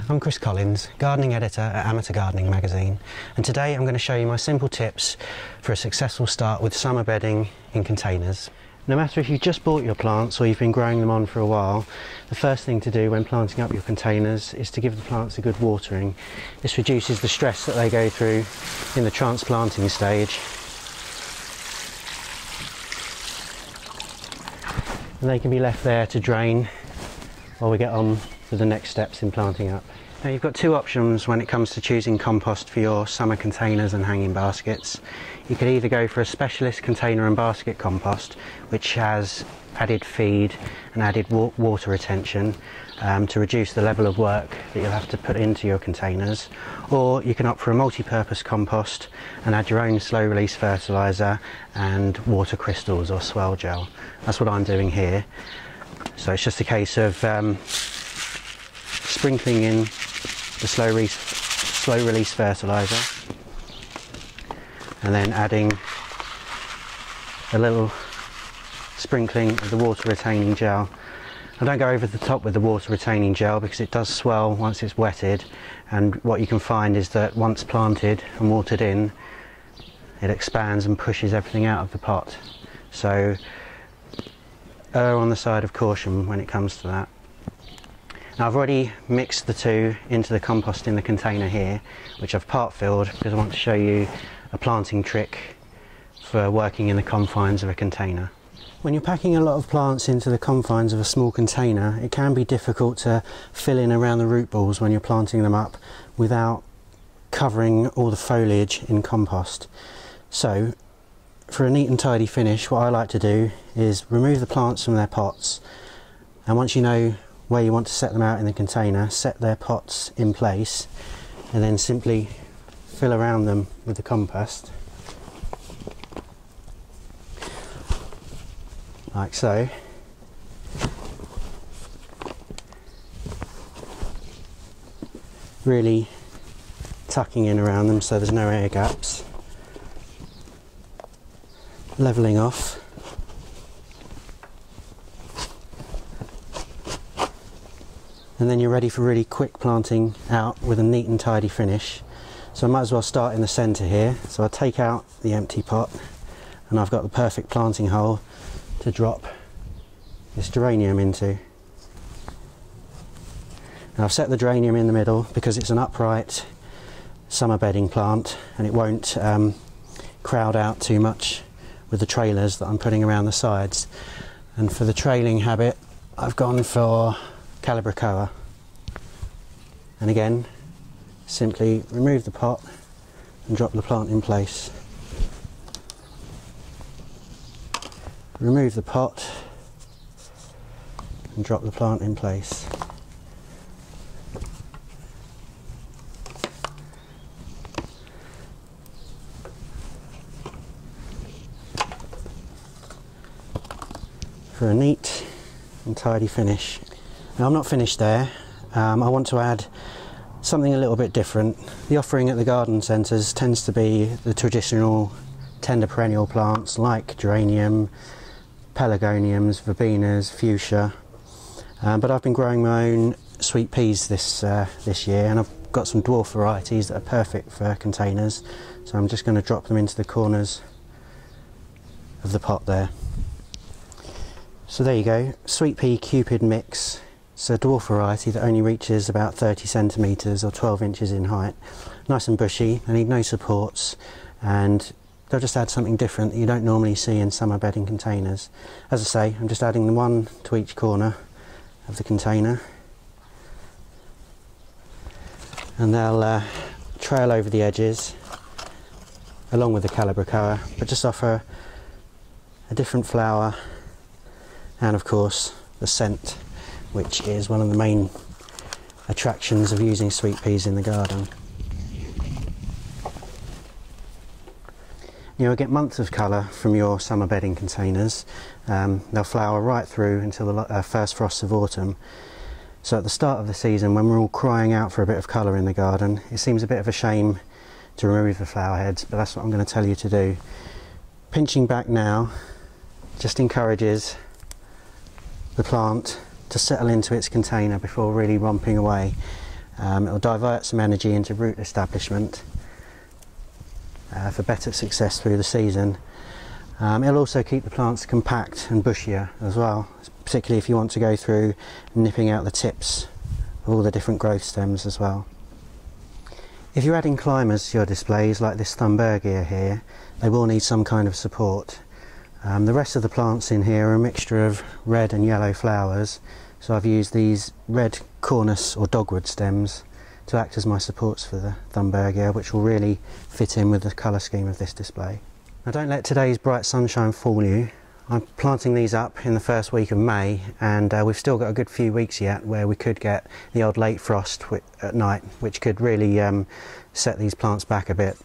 I'm Kris Collins, gardening editor at Amateur Gardening magazine, and today I'm going to show you my simple tips for a successful start with summer bedding in containers. No matter if you just bought your plants or you've been growing them on for a while, the first thing to do when planting up your containers is to give the plants a good watering. This reduces the stress that they go through in the transplanting stage. And they can be left there to drain while we get on with the next steps in planting up. Now you've got two options when it comes to choosing compost for your summer containers and hanging baskets. You could either go for a specialist container and basket compost, which has added feed and added water retention to reduce the level of work that you'll have to put into your containers, or you can opt for a multi-purpose compost and add your own slow release fertiliser and water crystals or swell gel. That's what I'm doing here. So it's just a case of sprinkling in the slow release fertiliser and then adding a little sprinkling of the water retaining gel. I don't go over the top with the water retaining gel because it does swell once it's wetted, and what you can find is that once planted and watered in, it expands and pushes everything out of the pot. So err on the side of caution when it comes to that. Now I've already mixed the two into the compost in the container here, which I've part filled because I want to show you a planting trick for working in the confines of a container. When you're packing a lot of plants into the confines of a small container, it can be difficult to fill in around the root balls when you're planting them up without covering all the foliage in compost. So for a neat and tidy finish, what I like to do is remove the plants from their pots, and once you know where you want to set them out in the container, set their pots in place and then simply fill around them with the compost like so. Really tucking in around them so there's no air gaps, levelling off. And then you're ready for really quick planting out with a neat and tidy finish. So I might as well start in the centre here. So I take out the empty pot and I've got the perfect planting hole to drop this geranium into. Now I've set the geranium in the middle because it's an upright summer bedding plant and it won't crowd out too much with the trailers that I'm putting around the sides. And for the trailing habit, I've gone for Calibrachoa, and again simply remove the pot and drop the plant in place. Remove the pot and drop the plant in place. For a neat and tidy finish. Now I'm not finished there. I want to add something a little bit different. The offering at the garden centres tends to be the traditional tender perennial plants like geranium, pelargoniums, verbenas, fuchsia, but I've been growing my own sweet peas this year, and I've got some dwarf varieties that are perfect for containers, so I'm just going to drop them into the corners of the pot there. So there you go, sweet pea Cupid mix. It's a dwarf variety that only reaches about 30 centimetres or 12 inches in height. Nice and bushy, they need no supports, and they'll just add something different that you don't normally see in summer bedding containers. As I say, I'm just adding one to each corner of the container, and they'll trail over the edges along with the Calibrachoa, but just offer a different flower and of course the scent, which is one of the main attractions of using sweet peas in the garden. You'll get months of colour from your summer bedding containers. They'll flower right through until the first frosts of autumn. So at the start of the season, when we're all crying out for a bit of colour in the garden, it seems a bit of a shame to remove the flower heads, but that's what I'm going to tell you to do. Pinching back now just encourages the plant to settle into its container before really romping away. It will divert some energy into root establishment for better success through the season. It'll also keep the plants compact and bushier as well, particularly if you want to go through nipping out the tips of all the different growth stems as well. If you're adding climbers to your displays like this Thunbergia here, they will need some kind of support. The rest of the plants in here are a mixture of red and yellow flowers, so I've used these red cornus or dogwood stems to act as my supports for the Thunbergia, which will really fit in with the colour scheme of this display. Now don't let today's bright sunshine fool you. I'm planting these up in the first week of May, and we've still got a good few weeks yet where we could get the odd late frost at night, which could really set these plants back a bit.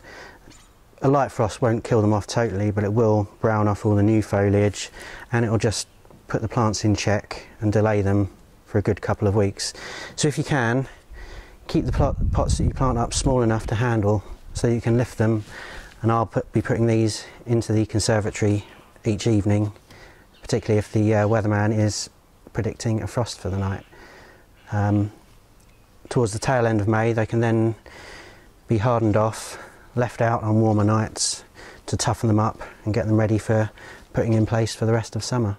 A light frost won't kill them off totally, but it will brown off all the new foliage, and it will just put the plants in check and delay them for a good couple of weeks. So if you can, keep the pots that you plant up small enough to handle so you can lift them, and I'll be putting these into the conservatory each evening, particularly if the weatherman is predicting a frost for the night. Towards the tail end of May they can then be hardened off, left out on warmer nights to toughen them up and get them ready for putting in place for the rest of summer.